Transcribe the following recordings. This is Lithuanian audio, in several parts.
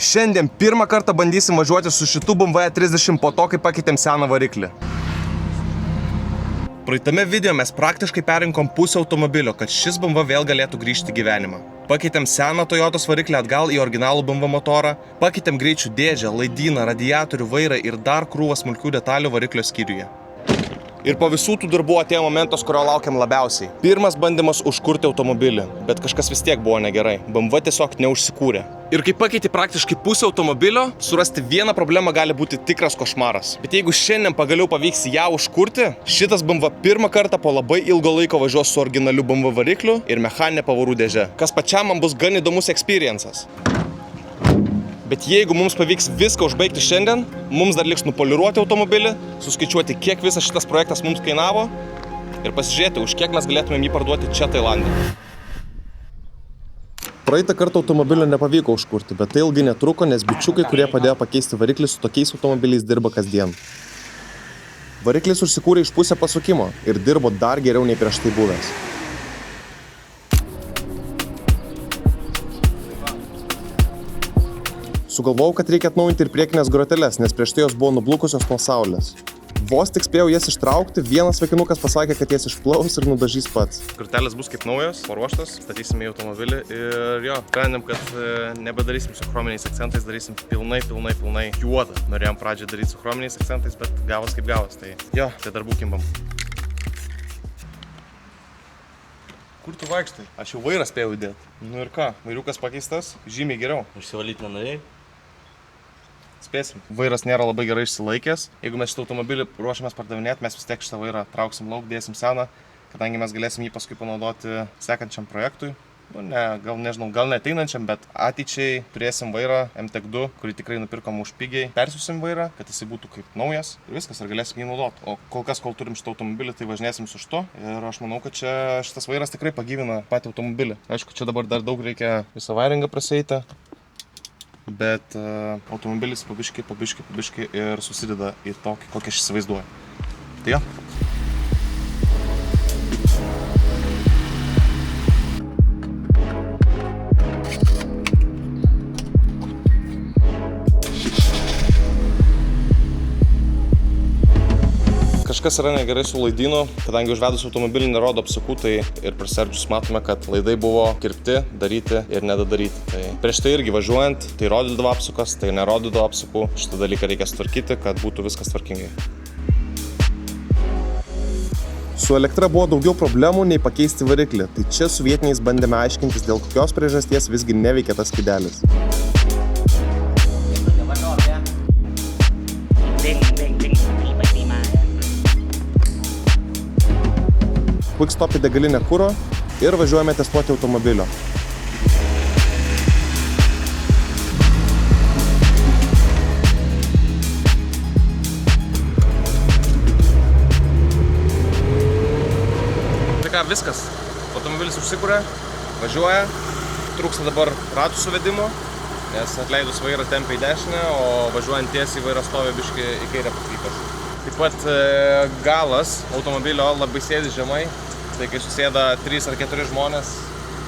Šiandien pirmą kartą bandysim važiuoti su šitu BMW 30 po to, kai pakeitėm seną variklį. Praeitame video mes praktiškai perrinkom pusę automobilio, kad šis BMW vėl galėtų grįžti į gyvenimą. Pakeitėm seną Toyotos variklį atgal į originalų BMW motorą, pakeitėm greičių dėžę, laidyną, radiatorių, vairą ir dar krūvą smulkių detalių variklio skyriuje. Ir po visų tų darbų atėjo momentas, kurio laukiam labiausiai. Pirmas bandymas užkurti automobilį, bet kažkas vis tiek buvo negerai. BMW tiesiog neužsikūrė. Ir kai pakeiti praktiškai pusę automobilio, surasti vieną problemą gali būti tikras košmaras. Bet jeigu šiandien pagaliau pavyks ją užkurti, šitas BMW pirmą kartą po labai ilgo laiko važiuos su originaliu BMW varikliu ir mechaninė pavarų dėže. Kas pačiam man bus gan įdomus experiences. Bet jeigu mums pavyks viską užbaigti šiandien, mums dar liks nupoliruoti automobilį, suskaičiuoti, kiek visas šitas projektas mums kainavo ir pasižiūrėti, už kiek mes galėtumėm jį parduoti čia Tailande. Praeitą kartą automobilio nepavyko užkurti, bet tai ilgai netruko, nes bičiukai, kurie padėjo pakeisti variklį, su tokiais automobiliais dirba kasdien. Variklis užsikūrė iš pusę pasukimo ir dirbo dar geriau nei prieš tai buvęs. Sugalvojau, kad reikia atnaujinti ir priekinės groteles, nes prieš tai jos buvo nublukusios nuo saulės. Vos tik spėjau jas ištraukti, vienas vaikinukas pasakė, kad jas išplaus ir nudažys pats. Grotelės bus kaip naujos, paruoštos, statysime į automobilį ir jo, sprendėm, kad nebedarysim su chrominiais akcentais, darysim pilnai juodą. Norėjom pradžią daryti su chrominiais akcentais, bet gavos kaip gavos, tai jo, tai darbų kimbam. Kur tu vaikštai? Aš jau vairą spėjau įdėti. Nu ir ką, vairiukas pakeistas, žymiai geriau. Išsivalyti nenorėjai? Spėsim. Vairas nėra labai gerai išsilaikęs. Jeigu mes šitą automobilį ruošiamės pardavinėti, mes vis tiek šitą vairą trauksim lauk, dėsim seną, kadangi mes galėsim jį paskui panaudoti sekančiam projektui. Nu, gal neateinančiam, bet ateičiai turėsim vairą MTEK2, kurį tikrai nupirkom už pigiai. Persiusim vairą, kad jisai būtų kaip naujas ir viskas, ir galėsim jį naudoti. O kol kas, kol turim šitą automobilį, tai važinėsim su šito. Ir aš manau, kad šitas vairas tikrai pagyvina patį automobilį. Aišku, čia dabar dar daug reikia visą vairingą prasieiti. Bet automobilis pabiški ir susideda į tokį, kokį aš įsivaizduoju. Tai jo. Kažkas yra negerai su laidynu, kadangi užvedus automobilį nerodo apsukų, tai ir prasardžius matome, kad laidai buvo kirpti, daryti ir nedadaryti. Tai prieš tai irgi važiuojant, tai rodydavo apsukas, tai nerodydavo apsukų. Šitą dalyką reikia sutvarkyti, kad būtų viskas tvarkingai. Su elektra buvo daugiau problemų nei pakeisti variklį, tai čia su vietiniais bandėme aiškintis, dėl kokios priežasties visgi neveikia tas skydelis. Quick stop į degalinę kuro ir važiuojame testuoti automobilio. Tai ką, viskas. Automobilis užsikūrė, važiuoja, trūksta dabar ratų suvedimo, nes atleidus vairą tempia į dešinę, o važiuojant tiesiai vairas stovi biškį į kairę pakrypęs. Taip pat galas automobilio labai sėdi žemai. Tai kai susėda 3 ar 4 žmonės,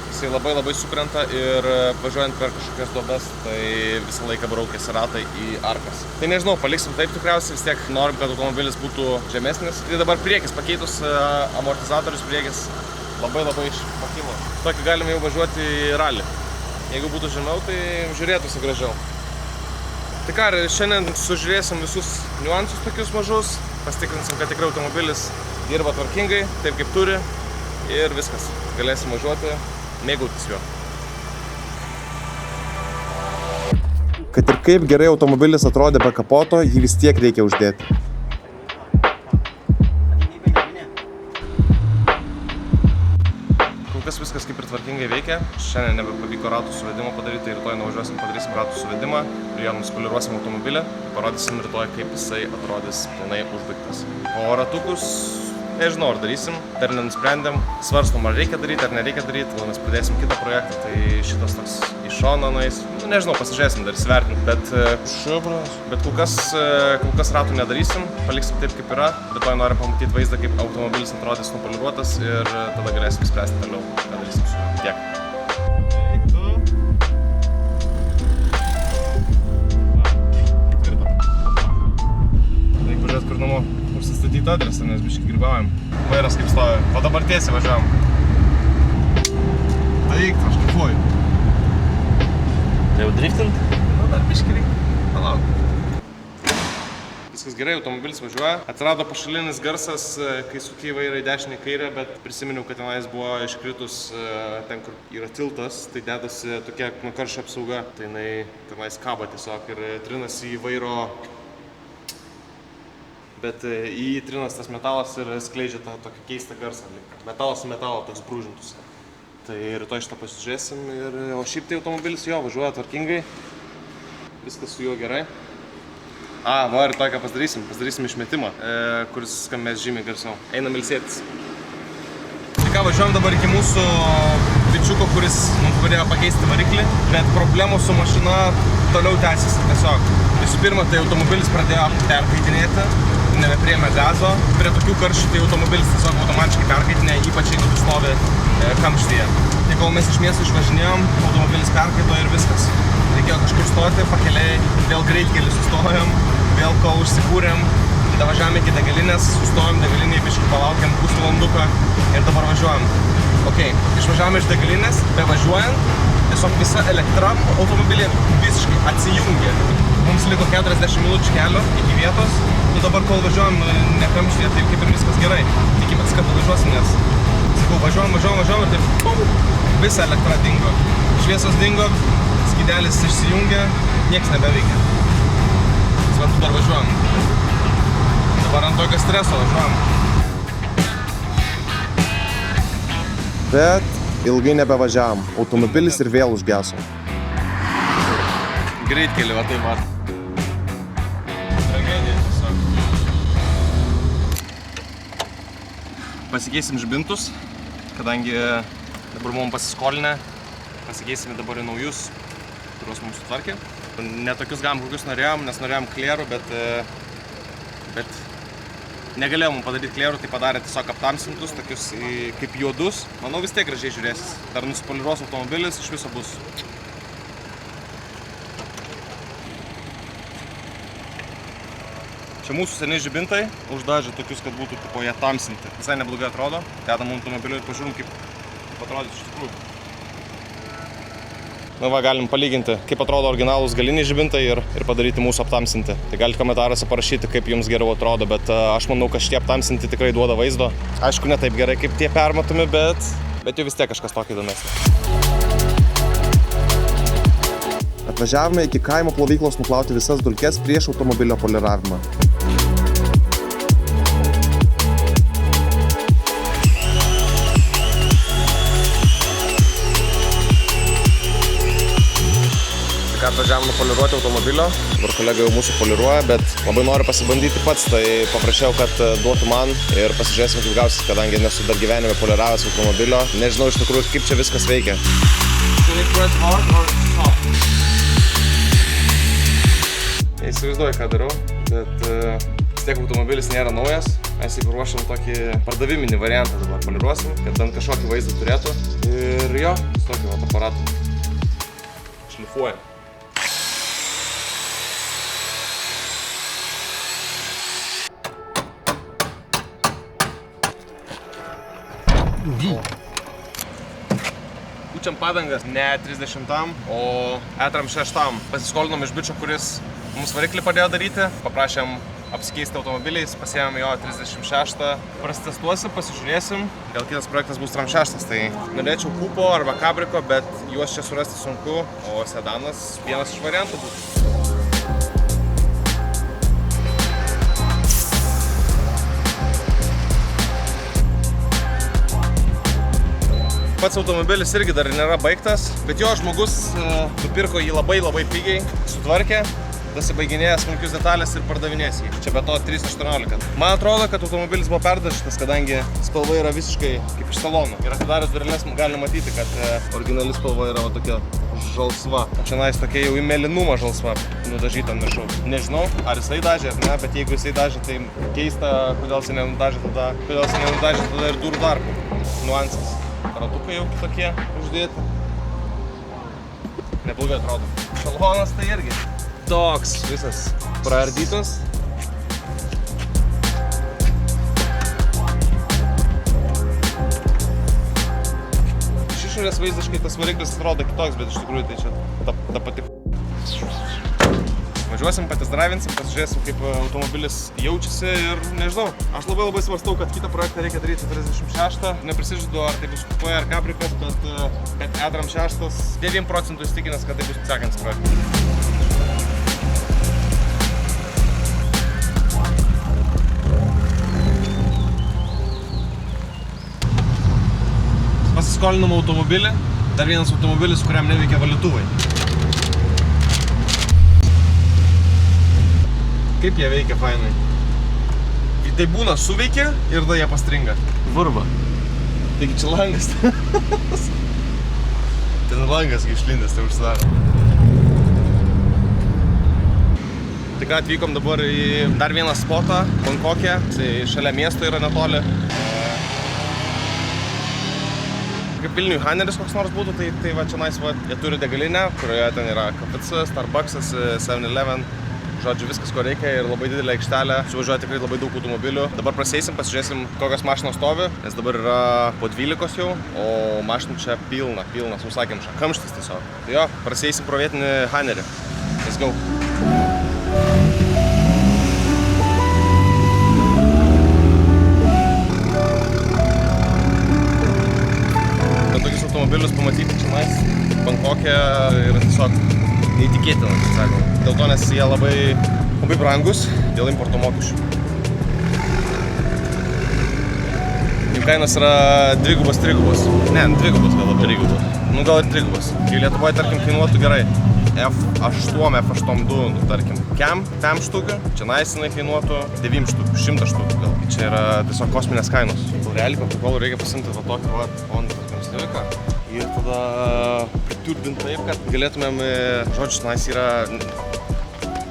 jisai labai sukrenta ir važiuojant per kažkokias duobes, tai visą laiką braukiasi ratai į arkas. Tai nežinau, paliksim taip tikriausiai, vis tiek norim, kad automobilis būtų žemesnis. Tai dabar priekis pakeitus, amortizatorius priekis labai pakilo. Tokį galime jau važiuoti į ralį. Jeigu būtų žemiau, tai žiūrėtųsi gražiau. Tai ką, šiandien sužiūrėsim visus niuansus tokius mažus, pastikrinsim, kad tikrai automobilis dirba tvarkingai, taip kaip turi ir viskas. Galėsim važiuoti, mėgautis juo. Kad ir kaip gerai automobilis atrodė be kapoto, jį vis tiek reikia uždėti. Kol kas viskas kaip ir tvarkingai veikia. Šiandien nebepavyko ratų suvedimą padaryti, tai rytoj nuvažiuosim, padarysim ratų suvedimą, prie jo nuspoliruosim automobilį, parodysim rytoj, kaip jisai atrodys pilnai užbaigtas. O ratukus nežinau, ar darysim, dar nenusprendėm, svarstom, ar reikia daryti, ar nereikia daryti, gal mes pradėsim kitą projektą, tai šitas toks iš šono nueis. Nu, nežinau, pasižiūrėsim, dar įsivertint, bet kol kas ratų nedarysim, paliksim taip, kaip yra, bet to norim pamatyti vaizdą, kaip automobilis atrodys nupoliruotas ir tada galėsim spręsti toliau, ką darysim su juo. Tiek. adresą, nes biškai grybaujam. Vairas kaip stovi. O dabar tiesiai važiavam. Tai eik, aš kaifuoju. Tai jau driftint? Nu, dar biškai reikia. Palauk. Viskas gerai, automobilis važiuoja. Atsirado pašalinis garsas, kai sukiai vairą į dešinę kairę, bet prisiminiau, kad tenais buvo iškritus ten, kur yra tiltas, tai dedasi tokia nuo karščio apsauga. Tai jinai tenais kaba tiesiog ir trinasi į vairo... Bet į jį trinas tas metalas ir skleidžia tą tokį keistą garsą. Metalas su metalo toks brūžintus. Tai rytoj šitą pasižiūrėsim ir... O šiaip tai automobilis jo važiuoja tvarkingai. Viskas su juo gerai. Va, rytoj ką pasidarysim? Pasidarysim išmetimą, kuris skambės žymiai garsiau. Einam ilsėtis. Tai ką, važiuojam dabar iki mūsų bičiuko, kuris mums padėjo pakeisti variklį, bet problemos su mašina toliau tęsiasi tiesiog. Visų pirma, tai automobilis pradėjo perkaitinėti, nebepriėmė gazo. Prie tokių karščių tai automobilis tiesiog automatiškai perkaitinė, ypač jeigu tu stovi kamštyje. Tai kol mes iš miesto išvažinėjom, automobilis perkaito ir viskas. Reikėjo kažkur stoti, pakeliai, vėl greitkelį sustojom, vėl kol užsikūrėm, davažiavome iki degalinės, sustojom degalinėje, biškį palaukėm pusvalanduką ir dabar važiuojam. Ok, išvažiavome iš degalinės, bevažiuojant, tiesiog visa elektra automobilė visiškai atsijungė. Mums liko 40 minučių kelio iki vietos, nu dabar kol važiuojam nekamštyje, tai kaip ir viskas gerai. Tikimės, kad važiuosim, nes sakau, važiuojam ir taip pum, visa elektra dingo. Šviesos dingo, skydelis išsijungė, nieks nebeveikia. Svarbu, dar važiuojam. Dabar ant tokio streso važiuojam. Bet ilgai nebevažiavam. Automobilis ir vėl užgeso. Greitkelį, va taip pat. Tragedija tiesiog. Pasikeisim žibintus, kadangi dabar mums pasiskolinę. Pasikeisim dabar į naujus, kuriuos mums sutvarkė. Ne tokius gavom, kokius norėjom, nes norėjom klierų, bet negalėjom padaryti klierų, tai padarė tiesiog aptamsintus, tokius kaip juodus. Manau, vis tiek gražiai žiūrėsis. Dar nusipoliruos automobilis, iš viso bus. Čia mūsų seniai žibintai uždažė tokius, kad būtų tipo jie tamsinti. Visai neblogai atrodo. Dedam automobiliu ir pažiūrim, kaip atrodys iš tikrųjų. Na va, galim palyginti, kaip atrodo originalūs galiniai žibintai ir padaryti mūsų aptamsinti. Tai galite komentaruose parašyti, kaip jums geriau atrodo, bet aš manau, kad šitie aptamsinti tikrai duoda vaizdo. Aišku, ne taip gerai, kaip tie permatomi, bet jau vis tiek kažkas tokio įdomesnio. Atvažiavome iki kaimo plovyklos nuplauti visas dulkes prieš automobilio poliravimą. Atvažiavam nupoliruoti automobilio, dabar kolega jau mūsų poliruoja, bet labai noriu pasibandyti pats, tai paprašiau, kad duotų man ir pasižiūrėsim, kaip gausis, kadangi nesu dar gyvenime poliravęs automobilio. Nežinau iš tikrųjų, kaip čia viskas veikia. Neįsivaizduoju, ką darau, bet vis tiek automobilis nėra naujas. Mes jį paruošėm tokį pardaviminį variantą dabar poliruosim, kad bent kažkokį vaizdą turėtų. Ir jo, su tokiu aparatu šlifuojam. Pučiam padangas ne 30-am, o etram 6-am. Pasiskolinom iš bičio, kuris mums variklį padėjo daryti. Paprašėm apsikeisti automobiliais, pasiėmėm jo 36. Prasitestuosim, pasižiūrėsim. Gal kitas projektas bus tram 6, tai norėčiau kupo arba kabriko, bet juos čia surasti sunku, o sedanas vienas iš variantų bus. Pats automobilis irgi dar nėra baigtas, bet jo žmogus nupirko jį labai pigiai, sutvarkė, dasibaiginėja smulkius detalės ir pardavinės jį. Čia be to 318. Man atrodo, kad automobilis buvo perdažytas, kadangi spalva yra visiškai kaip iš salono. Ir atidarius dureles galima matyti, kad originali spalva yra tokia žalsva. O čia nais tokia jau į mėlynumą žalsva nudažyta ant viršaus. Nežinau, ar jisai dažė ar ne, bet jeigu jisai dažė, tai keista, kodėl jisai nenudažė tada ir durų darbų. Nuansas. Ratukai jau kitokie uždėti. Neblogai atrodo. Šalhonas tai irgi toks visas praardytas. išorės vaizdiškai tas variklis atrodo kitoks, bet iš tikrųjų tai čia ta pati. Važiuosim, patesdravinsim, pasižiūrėsim, kaip automobilis jaučiasi ir nežinau. Aš labai svarstau, kad kitą projektą reikia daryti 46. Neprisižadu, ar tai bus kupė ar kaprikas, bet kad E-Tram 6 9% įstikinęs, kad tai bus sekantis projektas. Pasiskolinam automobilį, dar vienas automobilis, kuriam neveikia valytuvai. Kaip jie veikia fainai? Tai būna suveikia ir tada jie pastringa. Burba. Taigi čia langas. Ten langas, kai išlindęs, tai užsidaro. Tai ką, atvykom dabar į dar vieną spotą, Bankokė. Tai šalia miesto yra netoli. Kaip Vilniui Haneris koks nors būtų, tai va čia nais, jie turi degalinę, kurioje ten yra KFC, Starbucksas, 7-Eleven. Žodžiu, viskas, ko reikia ir labai didelė aikštelė. Suvažiuoja tikrai labai daug automobilių. Dabar praseisim, pasižiūrėsim, kokios mašinos stovi, nes dabar yra po 12 jau, o mašinų čia pilna, sausakimša. Kamštis tiesiog. Tai jo, praseisim pro vietinį Hanerį. Let's go. Tokius automobilius pamatyti čia Bankokė yra tiesiog neįtikėtina, kaip sakoma. Dėl to, nes jie labai brangus dėl importo mokesčių. Jų kainos yra dvigubas. Ne, dvigubas gal labiau. Trigubas. Nu gal ir trigubas. Kai Lietuvoje, tarkim, kainuotų gerai F8, F82, nu, tarkim, PEM štukių, čia jinai kainuotų 9 štukių, 100 štukių gal. Tai čia yra tiesiog kosminės kainos. Realiai, Coca-Cola reikia pasimti va tokį fondą, tarkim, stiviką. Ir tada priturbint taip, kad galėtumėm, žodžiu, tenais yra,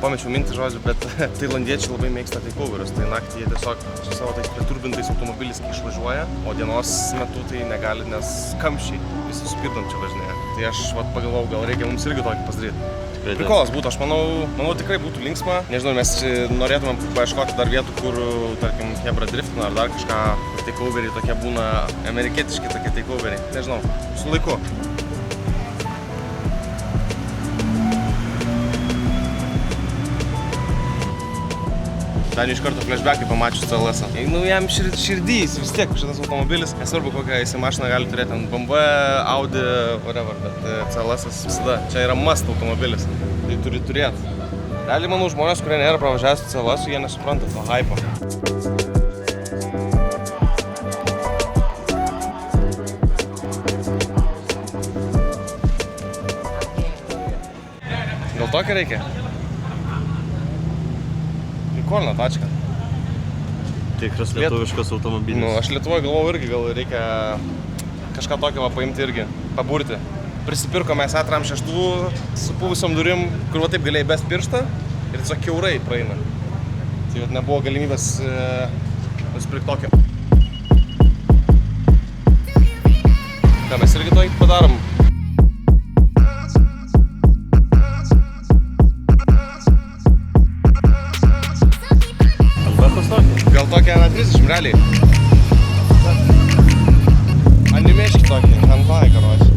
pamečiau mintį žodžiu, bet tailandiečiai labai mėgsta takeoverius, tai naktį jie tiesiog su savo tais priturbintais automobiliais išvažiuoja, o dienos metu tai negali, nes kamščiai visi supirdom čia važinėja. Tai aš pagalvojau, gal reikia mums irgi tokį pasidaryti. Prikolas būtų, aš manau tikrai būtų linksma. Nežinau, mes norėtumėm paieškoti dar vietų, kur, tarkim, hebra driftina ar dar kažką, kur takeoveriai tokie būna, amerikietiški tokie takeoveriai. Nežinau, su laiku. Dar iš karto flashbackai pamačius CLS-ą. Nu, jam širdys vis tiek šitas automobilis. Nesvarbu, kokią jisai mašiną gali turėti, BMW, Audi, whatever, bet CLS-as visada. Čia yra must automobilis. Tai turi turėti. Realiai, manau, žmonės, kurie nėra pravažiavęs CLS-ų, jie nesupranta to hypo. Gal tokia reikia? Kolna tačka. Tikras lietuviškas automobilis. Nu, aš Lietuvoje galvoju irgi, gal reikia kažką tokio paimti irgi, paburti. Prisipirko mes E-Tram 6 su puvusiom durim, kur taip galėjai best pirštą ir tiesiog kiaurai praeina. Tai nebuvo galimybės nusipirkti tokio. Ką mes irgi to padarom? Gal tokia na 30 realiai. Animeški tokį, hantai, karoči.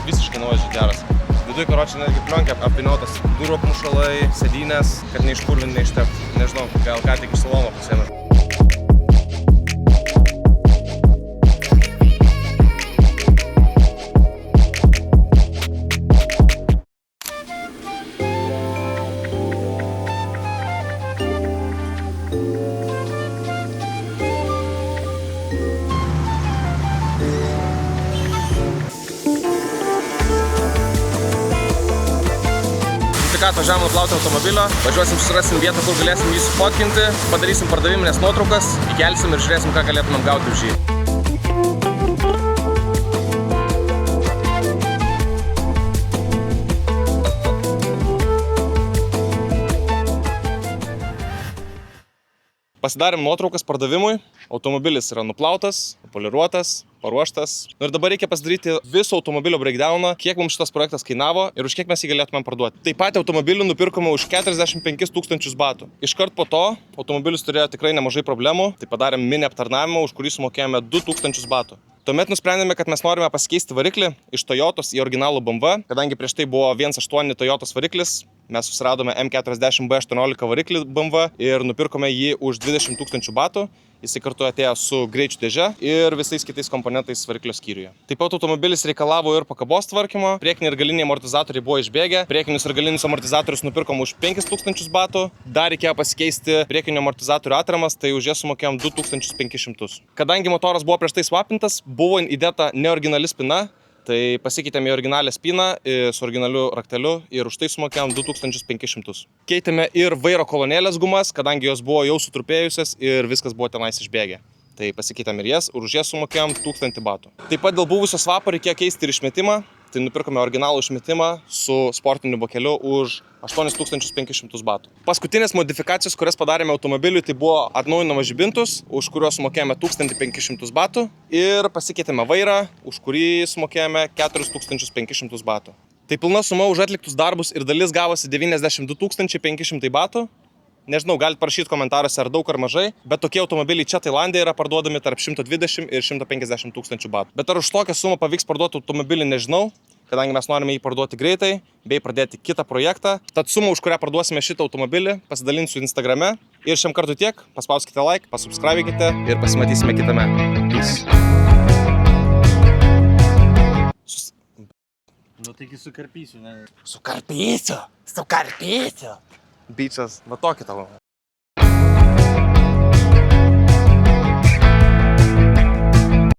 Visiškai naujas žydėras. Viduj, karoči, netgi plionkia apvyniotas durų apmušalai, sėdynės, kad neišpurvint, neištept. Nežinau, gal ką tik iš salono pasiėmė. Atvažiavom nuplauti automobilio, važiuosim, susirasim vietą, kur galėsim jį sufotkinti, padarysim pardaviminės nuotraukas, įkelsim ir žiūrėsim, ką galėtumėm gauti už jį. Pasidarėm nuotraukas pardavimui, automobilis yra nuplautas, poliruotas, paruoštas. Ir dabar reikia pasidaryti viso automobilio breakdowną, kiek mums šitas projektas kainavo ir už kiek mes jį galėtumėm parduoti. Taip pat automobilį nupirkome už 45 000 batų. Iškart po to automobilis turėjo tikrai nemažai problemų, tai padarėm mini aptarnavimą, už kurį sumokėjome 2000 batų. Tuomet nusprendėme, kad mes norime pasikeisti variklį iš Toyotos į originalų BMW, kadangi prieš tai buvo 1.8 Toyotos variklis. Mes susiradome M40B18 variklį BMW ir nupirkome jį už 20 000 batų. Jisai kartu atėjo su greičių dėže ir visais kitais komponentais variklio skyriuje. Taip pat automobilis reikalavo ir pakabos tvarkymo, priekiniai ir galiniai amortizatoriai buvo išbėgę, priekinius ir galinius amortizatorius nupirkom už 5000 batų, dar reikėjo pasikeisti priekinių amortizatorių atramas, tai už jas sumokėjom 2500. Kadangi motoras buvo prieš tai swapintas, buvo įdėta neoriginali spina, tai pasikeitėme į originalią spyną su originaliu rakteliu ir už tai sumokėjom 2500. Keitėme ir vairo kolonėlės gumas, kadangi jos buvo jau sutrupėjusios ir viskas buvo tenais išbėgę. Tai pasikeitėme ir jas ir už jas sumokėjom 1000 batų. Taip pat dėl buvusio svapo reikėjo keisti ir išmetimą, tai nupirkome originalų išmetimą su sportiniu bokeliu už 8500 batų. Paskutinės modifikacijos, kurias padarėme automobiliui, tai buvo atnaujinamos žibintus, už kuriuos sumokėjome 1500 batų ir pasikeitėme vairą, už kurį sumokėjome 4500 batų. Tai pilna suma už atliktus darbus ir dalis gavosi 92 500 batų. Nežinau, galite parašyti komentaruose ar daug ar mažai, bet tokie automobiliai čia Tailandė yra parduodami tarp 120 ir 150 000 batų. Bet ar už tokią sumą pavyks parduoti automobilį, nežinau, kadangi mes norime jį parduoti greitai, bei pradėti kitą projektą. Tad sumą, už kurią parduosime šitą automobilį, pasidalinsiu Instagrame. Ir šiam kartu tiek, paspauskite like, pasubscribykite ir pasimatysime kitame. Peace. Nu taigi sukarpysiu, ne? Sukarpysiu! Bičas, va tokį tavo.